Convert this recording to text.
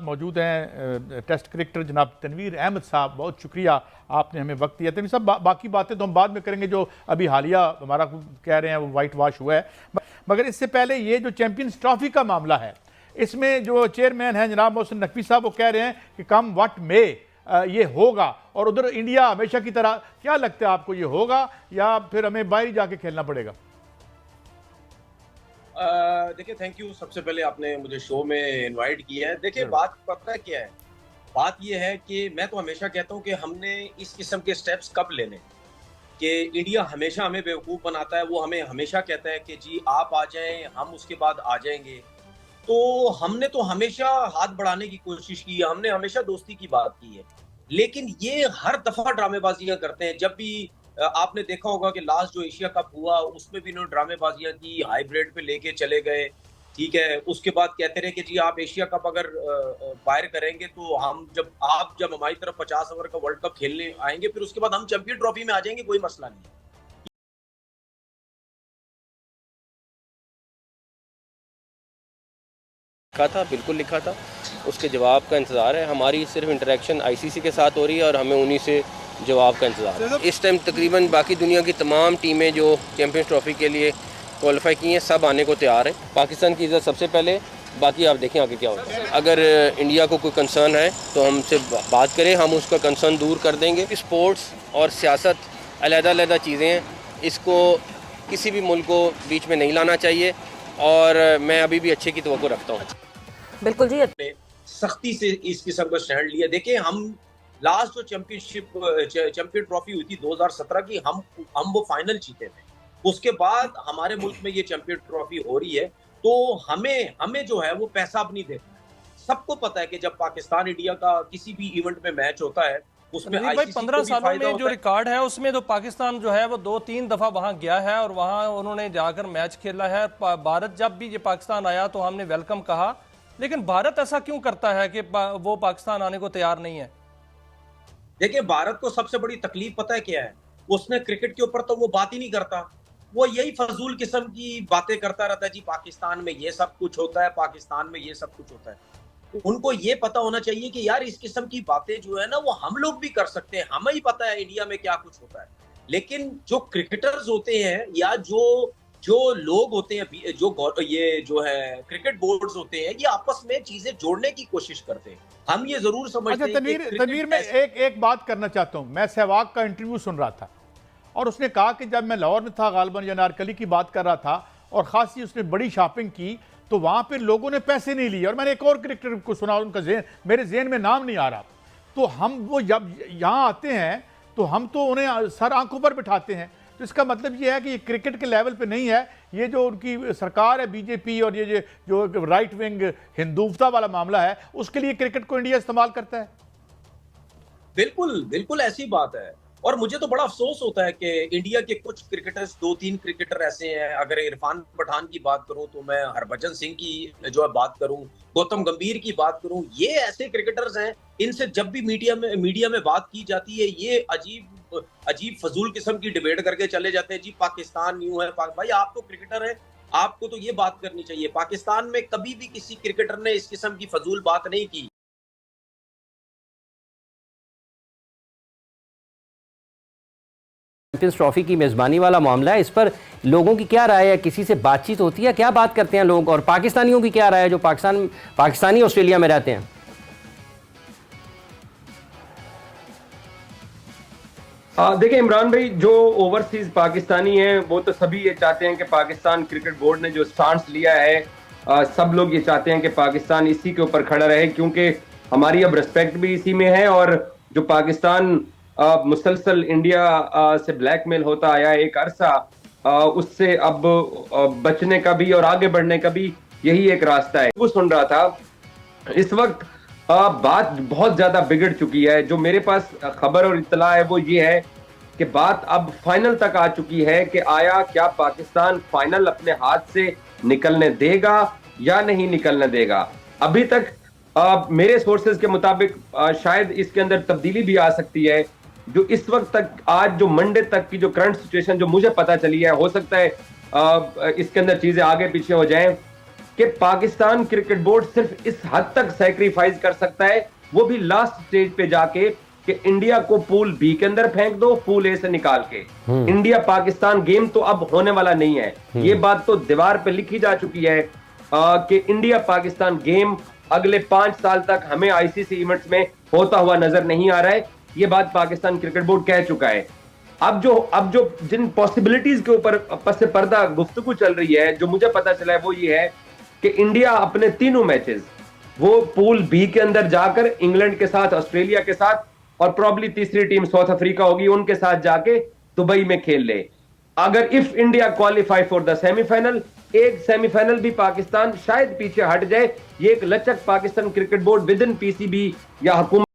मौजूद हैं test cricketer जनाब तनवीर अहमद साहब, बहुत शुक्रिया आपने हमें वक्त दिया। तनवीर साहब, बाकी बातें तो हम बाद में करेंगे, जो अभी हालिया हमारा कह रहे हैं वो वाइट वॉश हुआ है। मगर इससे पहले ये जो चैंपियंस ट्रॉफी का मामला है, इसमें जो चेयरमैन हैं जनाब मोहसिन नकवी साहब, वो कह रहे हैं कि कम व्हाट मे ये होगा, और उधर इंडिया हमेशा की तरह। क्या लगता है आपको, ये होगा या फिर हमें बाहर जाके खेलना पड़ेगा? देखिए, थैंक यू। सबसे पहले आपने मुझे शो में इनवाइट किया है। देखिए, बात पता है क्या है, बात ये है कि मैं तो हमेशा कहता हूँ कि हमने इस किस्म के स्टेप्स कब लेने, कि इंडिया हमेशा हमें बेवकूफ़ बनाता है। वो हमें हमेशा कहता है कि जी आप आ जाएं, हम उसके बाद आ जाएंगे। तो हमने तो हमेशा हाथ बढ़ाने की कोशिश की है, हमने हमेशा दोस्ती की बात की है, लेकिन ये हर दफा ड्रामेबाजियां करते हैं। जब भी आपने देखा होगा कि लास्ट जो एशिया कप हुआ उसमें भी इन्होंने ड्रामेबाजियां की, हाइब्रिड पे लेके चले गए, ठीक है। उसके बाद कहते रहे कि जी आप एशिया कप अगर बाहर करेंगे तो आप जब हमारी तरफ 50 ओवर का वर्ल्ड कप खेलने आएंगे, फिर उसके बाद हम चैंपियन ट्रॉफी में आ जाएंगे, कोई मसला नहीं। लिखा था, बिल्कुल लिखा था, उसके जवाब का इंतज़ार है। हमारी सिर्फ इंटरेक्शन आईसीसी के साथ हो रही है और हमें उन्हीं से जवाब का इंतज़ार है। इस टाइम तकरीबन बाकी दुनिया की तमाम टीमें जो चैंपियंस ट्रॉफी के लिए क्वालिफाई की हैं, सब आने को तैयार हैं। पाकिस्तान की इज़्ज़त सबसे पहले, बाकी आप देखें आगे क्या होता है। अगर इंडिया को कोई कंसर्न है तो हमसे बात करें, हम उसका कंसर्न दूर कर देंगे। स्पोर्ट्स और सियासत अलग-अलग चीज़ें हैं, इसको किसी भी मुल्क को बीच में नहीं लाना चाहिए, और मैं अभी भी अच्छे की तवक्को रखता हूँ। बिल्कुल जी, ने सख्ती से इस किस्म का स्टैंड लिया। देखिए, हम लास्ट जो चैंपियन ट्रॉफी हुई थी 2017 की, हम वो फाइनल जीते थे। उसके बाद हमारे मुल्क में ये चैंपियन ट्रॉफी हो रही है, तो हमें जो है वो पैसा अब नहीं देखना है। सबको पता है कि जब पाकिस्तान इंडिया का किसी भी इवेंट में मैच होता है, उसमें भाई 15 सालों में जो रिकॉर्ड है उसमें तो पाकिस्तान जो है वो 2-3 दफा वहां गया है और वहां उन्होंने जाकर मैच खेला है। भारत जब भी ये पाकिस्तान आया तो हमने वेलकम कहा, लेकिन भारत ऐसा क्यों करता है कि वो पाकिस्तान आने को तैयार नहीं है? देखिए, भारत को सबसे बड़ी तकलीफ पता है क्या है, उसने क्रिकेट के ऊपर तो वो बात ही नहीं करता। वो यही फजूल किस्म की बातें करता रहता है, जी पाकिस्तान में ये सब कुछ होता है, पाकिस्तान में ये सब कुछ होता है। तो उनको ये पता होना चाहिए कि यार इस किस्म की बातें जो है ना, वो हम लोग भी कर सकते हैं। हमें ही पता है इंडिया में क्या कुछ होता है, लेकिन जो क्रिकेटर्स होते हैं या जो जो लोग होते हैं, ये जो है क्रिकेट बोर्ड्स होते हैं, ये आपस में चीजें जोड़ने की कोशिश करते हैं। हम ये जरूर समझते हैं कि तनवीर मैं एक बात करना चाहता हूं। मैं सहवाग का इंटरव्यू सुन रहा था और उसने कहा कि जब मैं लाहौर में था, गालबन या नारकली की बात कर रहा था, और खासी उसने बड़ी शॉपिंग की, तो वहां पर लोगों ने पैसे नहीं लिए। और मैंने एक और क्रिकेटर को सुना, उनका मेरे ज़हन में नाम नहीं आ रहा। तो हम वो जब यहाँ आते हैं तो हम तो उन्हें सर आंखों पर बिठाते हैं। तो इसका मतलब ये है कि ये क्रिकेट के लेवल पे नहीं है। ये जो उनकी सरकार है बीजेपी, और ये जो राइट विंग हिंदुत्वता वाला मामला है, उसके लिए क्रिकेट को इंडिया इस्तेमाल करता है। बिल्कुल बिल्कुल ऐसी बात है। और मुझे तो बड़ा अफसोस होता है कि इंडिया के कुछ क्रिकेटर्स, 2-3 क्रिकेटर ऐसे हैं। अगर इरफान पठान की बात करूं तो मैं हरभजन सिंह की जो है बात करूं, गौतम गंभीर की बात करूं, ये ऐसे क्रिकेटर्स हैं, इनसे जब भी मीडिया में बात की जाती है, ये अजीब फजूल किस्म की डिबेट करके चले जाते हैं। जी पाकिस्तान यूं है, भाई आप तो क्रिकेटर हैं, आपको तो ये बात करनी चाहिए। पाकिस्तान में कभी भी किसी क्रिकेटर ने इस किस्म की फजूल बात नहीं की। चैंपियंस ट्रॉफी की मेज़बानी वाला मामला है, इस पर लोगों की क्या राय है? किसी से बातचीत होती है? क्या बात करते हैं लोग? और पाकिस्तानियों की क्या राय है जो पाकिस्तानी ऑस्ट्रेलिया में रहते हैं? देखिए इमरान भाई, जो ओवरसीज पाकिस्तानी हैं वो तो सभी ये चाहते हैं कि पाकिस्तान क्रिकेट बोर्ड ने जो स्टांस लिया है, सब लोग ये चाहते हैं कि पाकिस्तान इसी के ऊपर खड़ा रहे, क्योंकि हमारी अब रिस्पेक्ट भी इसी में है। और जो पाकिस्तान मुसलसल इंडिया से ब्लैकमेल होता आया एक अरसा, उससे अब बचने का भी और आगे बढ़ने का भी यही एक रास्ता है। वो सुन रहा था, इस वक्त बात बहुत ज्यादा बिगड़ चुकी है। जो मेरे पास खबर और इत्तला है वो ये है कि बात अब फाइनल तक आ चुकी है कि आया क्या पाकिस्तान फाइनल अपने हाथ से निकलने देगा या नहीं निकलने देगा। अभी तक मेरे सोर्सेज के मुताबिक शायद इसके अंदर तब्दीली भी आ सकती है। जो इस वक्त तक, आज जो मंडे तक की जो करंट सिचुएशन जो मुझे पता चली है, हो सकता है इसके अंदर चीजें आगे पीछे हो जाएं। कि पाकिस्तान क्रिकेट बोर्ड सिर्फ इस हद तक सैक्रिफाइस कर सकता है, वो भी लास्ट स्टेज पे जाके, कि इंडिया को पूल बी के अंदर फेंक दो, पूल ए से निकाल के। इंडिया पाकिस्तान गेम तो अब होने वाला नहीं है, ये बात तो दीवार पे लिखी जा चुकी है कि इंडिया पाकिस्तान गेम अगले 5 साल तक हमें आईसीसी इवेंट्स में होता हुआ नजर नहीं आ रहा है। ये बात पाकिस्तान क्रिकेट बोर्ड कह चुका है। अब जो जिन पॉसिबिलिटीज के ऊपर पस पर्दा गुफ्तगू चल रही है, जो मुझे पता चला है वो ये है कि इंडिया अपने तीनों मैचेस वो पूल बी के अंदर जाकर इंग्लैंड के साथ, ऑस्ट्रेलिया के साथ और प्रॉब्ली तीसरी टीम साउथ अफ्रीका होगी उनके साथ जाके दुबई में खेल ले। अगर if India qualify for the semifinal, एक सेमीफाइनल भी पाकिस्तान शायद पीछे हट जाए। ये एक लचक Pakistan cricket board with in PCB या हुकूमत